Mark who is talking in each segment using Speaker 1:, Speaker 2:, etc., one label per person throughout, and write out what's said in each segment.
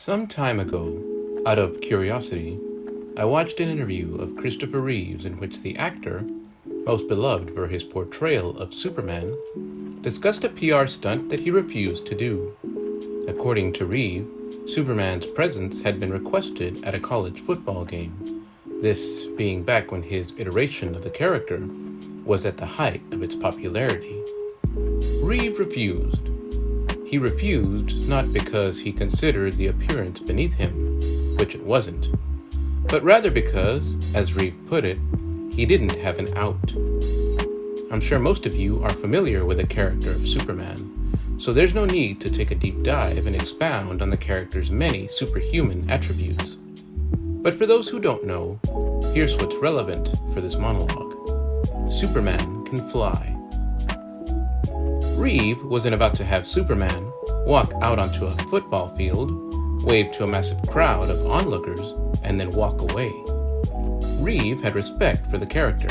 Speaker 1: Some time ago, out of curiosity, I watched an interview of Christopher Reeve in which the actor, most beloved for his portrayal of Superman, discussed a PR stunt that he refused to do. According to Reeve, Superman's presence had been requested at a college football game, this being back when his iteration of the character was at the height of its popularity. Reeve refused. He refused not because he considered the appearance beneath him, which it wasn't, but rather because, as Reeve put it, he didn't have an out. I'm sure most of you are familiar with the character of Superman, so there's no need to take a deep dive and expound on the character's many superhuman attributes. But for those who don't know, here's what's relevant for this monologue. Superman can fly. Reeve wasn't about to have Superman walk out onto a football field, wave to a massive crowd of onlookers, and then walk away. Reeve had respect for the character,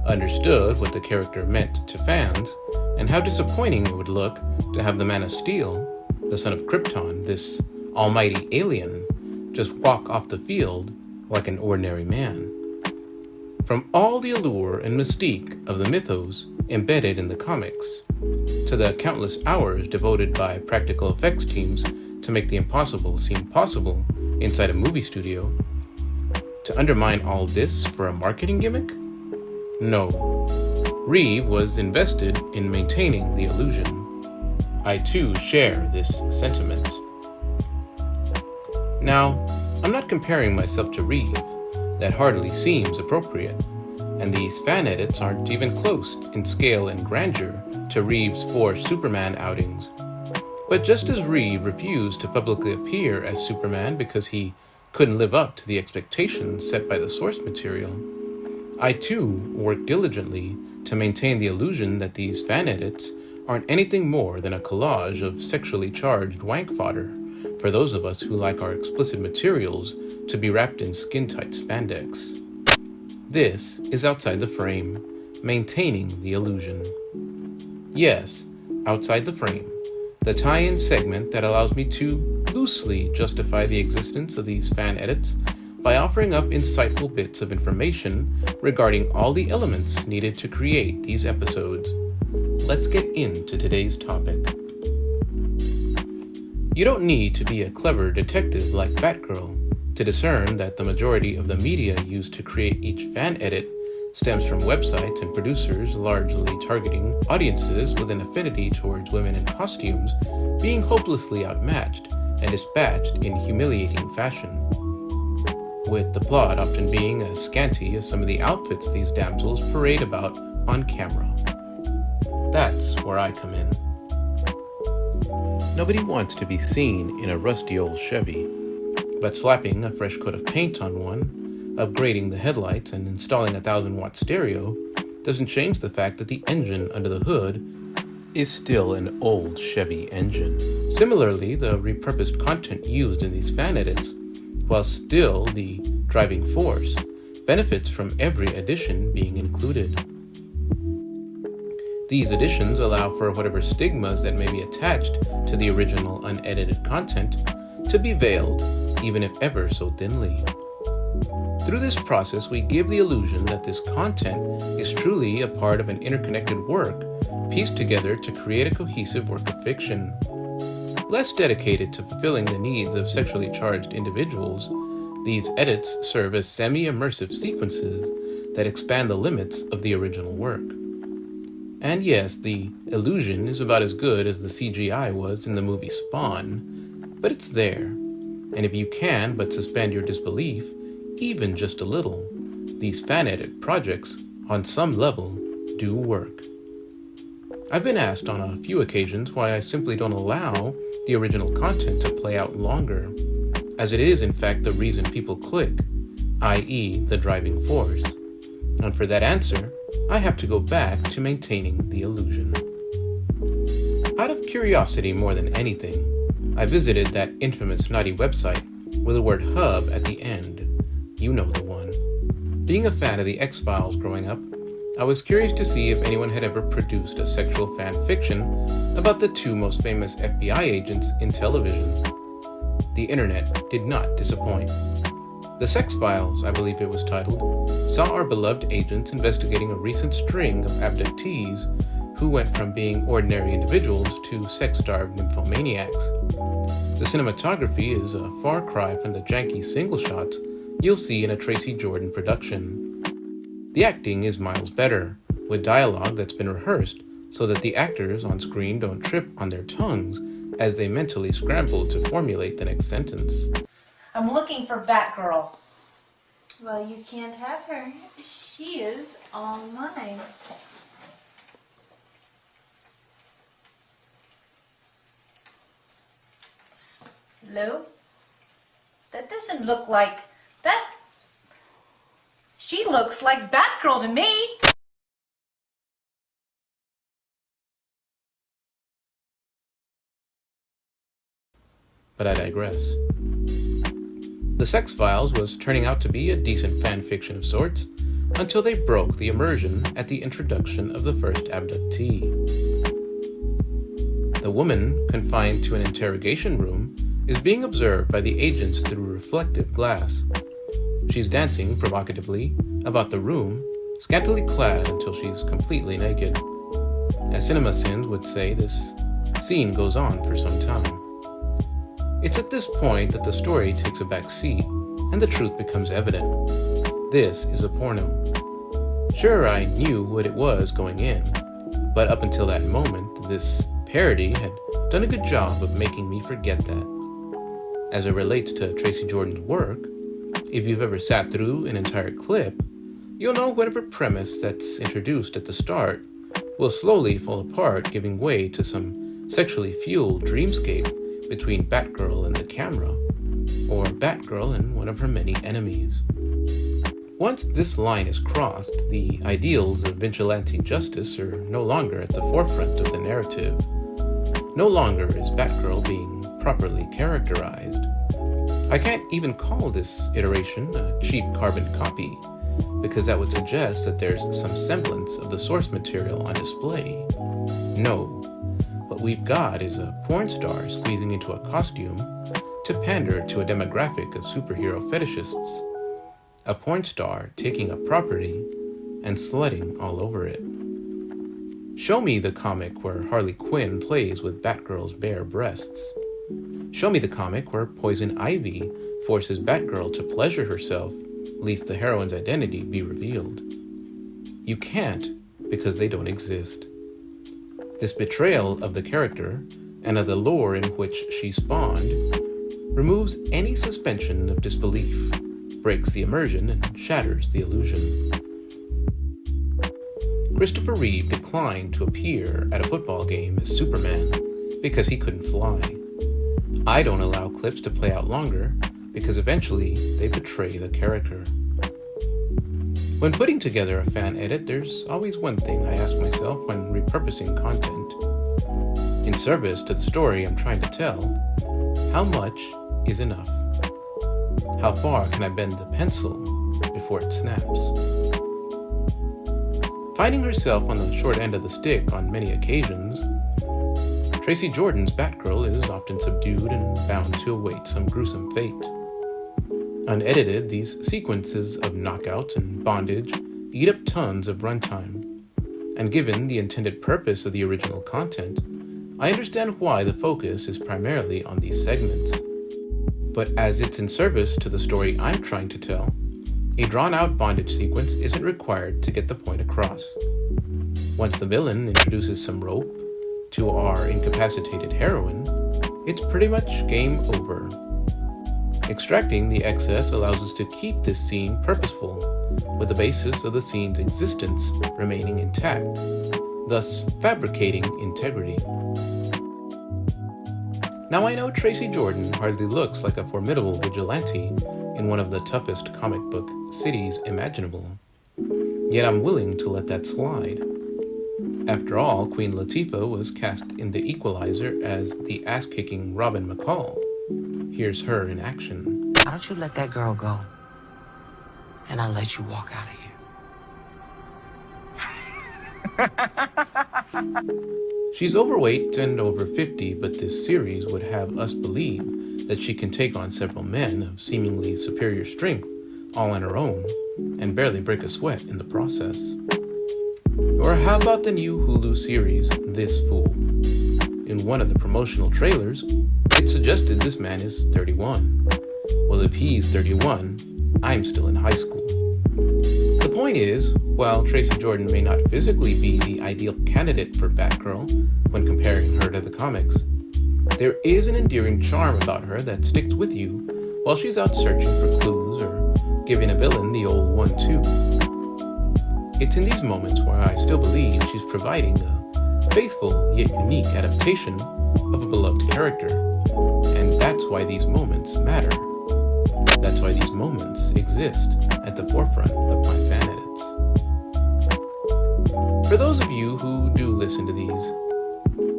Speaker 1: understood what the character meant to fans, and how disappointing it would look to have the Man of Steel, the son of Krypton, this almighty alien, just walk off the field like an ordinary man. From all the allure and mystique of the mythos embedded in the comics, to the countless hours devoted by practical effects teams to make the impossible seem possible inside a movie studio, to undermine all this for a marketing gimmick? No. Reeve was invested in maintaining the illusion. I too share this sentiment. Now, I'm not comparing myself to Reeve. That hardly seems appropriate, and these fan edits aren't even close in scale and grandeur to Reeve's 4 Superman outings. But just as Reeve refused to publicly appear as Superman because he couldn't live up to the expectations set by the source material, I too worked diligently to maintain the illusion that these fan edits aren't anything more than a collage of sexually charged wank fodder for those of us who like our explicit materials to be wrapped in skin-tight spandex. This is Outside the Frame, maintaining the illusion. Yes, Outside the Frame, the tie-in segment that allows me to loosely justify the existence of these fan edits by offering up insightful bits of information regarding all the elements needed to create these episodes. Let's get into today's topic. You don't need to be a clever detective like Batgirl to discern that the majority of the media used to create each fan edit stems from websites and producers largely targeting audiences with an affinity towards women in costumes being hopelessly outmatched and dispatched in humiliating fashion, with the plot often being as scanty as some of the outfits these damsels parade about on camera. That's where I come in. Nobody wants to be seen in a rusty old Chevy, but slapping a fresh coat of paint on one, upgrading the headlights, and installing a 1,000-watt stereo doesn't change the fact that the engine under the hood is still an old Chevy engine. Similarly, the repurposed content used in these fan edits, while still the driving force, benefits from every addition being included. These additions allow for whatever stigmas that may be attached to the original unedited content to be veiled, even if ever so thinly. Through this process, we give the illusion that this content is truly a part of an interconnected work pieced together to create a cohesive work of fiction. Less dedicated to fulfilling the needs of sexually charged individuals, these edits serve as semi-immersive sequences that expand the limits of the original work. And yes, the illusion is about as good as the CGI was in the movie Spawn, but it's there. And if you can but suspend your disbelief, even just a little, these fan edit projects, on some level, do work. I've been asked on a few occasions why I simply don't allow the original content to play out longer, as it is in fact the reason people click, i.e. the driving force. And for that answer, I have to go back to maintaining the illusion. Out of curiosity more than anything, I visited that infamous naughty website with the word hub at the end. You know the one. Being a fan of the X-Files growing up, I was curious to see if anyone had ever produced a sexual fan fiction about the 2 most famous FBI agents in television. the internet did not disappoint. The Sex Files, I believe it was titled, saw our beloved agents investigating a recent string of abductees who went from being ordinary individuals to sex-starved nymphomaniacs. The cinematography is a far cry from the janky single shots you'll see in a Tracy Jordan production. The acting is miles better, with dialogue that's been rehearsed so that the actors on screen don't trip on their tongues as they mentally scramble to formulate the next sentence.
Speaker 2: I'm looking for Batgirl.
Speaker 3: Well, you can't have her. She is all mine.
Speaker 2: Hello? That doesn't look like... that... She looks like Batgirl to me!
Speaker 1: But I digress. The Sex Files was turning out to be a decent fan fiction of sorts until they broke the immersion at the introduction of the first abductee. The woman, confined to an interrogation room, is being observed by the agents through reflective glass. She's dancing provocatively about the room, scantily clad until she's completely naked. As CinemaSins would say, this scene goes on for some time. It's at this point that the story takes a back seat and the truth becomes evident. This is a porno. Sure, I knew what it was going in, but up until that moment, this parody had done a good job of making me forget that. As it relates to Tracy Jordan's work, if you've ever sat through an entire clip, you'll know whatever premise that's introduced at the start will slowly fall apart, giving way to some sexually fueled dreamscape between Batgirl and the camera, or Batgirl and one of her many enemies. Once this line is crossed, the ideals of vigilante justice are no longer at the forefront of the narrative. No longer is Batgirl being properly characterized. I can't even call this iteration a cheap carbon copy, because that would suggest that there's some semblance of the source material on display. No. What we've got is a porn star squeezing into a costume to pander to a demographic of superhero fetishists. A porn star taking a property and slutting all over it. Show me the comic where Harley Quinn plays with Batgirl's bare breasts. Show me the comic where Poison Ivy forces Batgirl to pleasure herself, lest the heroine's identity be revealed. You can't, because they don't exist. This betrayal of the character and of the lore in which she spawned removes any suspension of disbelief, breaks the immersion, and shatters the illusion. Christopher Reeve declined to appear at a football game as Superman because he couldn't fly. I don't allow clips to play out longer because eventually they betray the character. When putting together a fan edit, there's always one thing I ask myself when repurposing content. In service to the story I'm trying to tell, how much is enough? How far can I bend the pencil before it snaps? Finding herself on the short end of the stick on many occasions, Tracy Jordan's Batgirl is often subdued and bound to await some gruesome fate. Unedited, these sequences of knockouts and bondage eat up tons of runtime. And given the intended purpose of the original content, I understand why the focus is primarily on these segments. But as it's in service to the story I'm trying to tell, a drawn-out bondage sequence isn't required to get the point across. Once the villain introduces some rope to our incapacitated heroine, it's pretty much game over. Extracting the excess allows us to keep this scene purposeful, with the basis of the scene's existence remaining intact, thus fabricating integrity. Now I know Tracy Jordan hardly looks like a formidable vigilante in one of the toughest comic book cities imaginable, yet I'm willing to let that slide. After all, Queen Latifah was cast in The Equalizer as the ass-kicking Robin McCall. Here's her in action.
Speaker 4: Why don't you let that girl go? And I'll let you walk out of here.
Speaker 1: She's overweight and over 50, but this series would have us believe that she can take on several men of seemingly superior strength all on her own and barely break a sweat in the process. Or how about the new Hulu series, This Fool? In one of the promotional trailers, it suggested this man is 31. Well, if he's 31, I'm still in high school. The point is, while Tracy Jordan may not physically be the ideal candidate for Batgirl when comparing her to the comics, there is an endearing charm about her that sticks with you while she's out searching for clues or giving a villain the old 1-2. It's in these moments where I still believe she's providing a faithful yet unique adaptation of a beloved character. And that's why these moments matter. That's why these moments exist at the forefront of my fan edits. For those of you who do listen to these,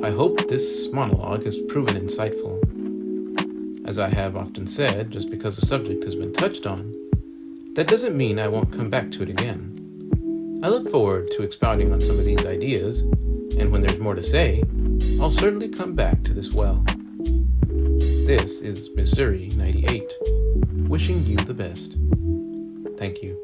Speaker 1: I hope this monologue has proven insightful. As I have often said, just because a subject has been touched on, that doesn't mean I won't come back to it again. I look forward to expounding on some of these ideas, and when there's more to say, I'll certainly come back to this well. This is Missouri 98, wishing you the best. Thank you.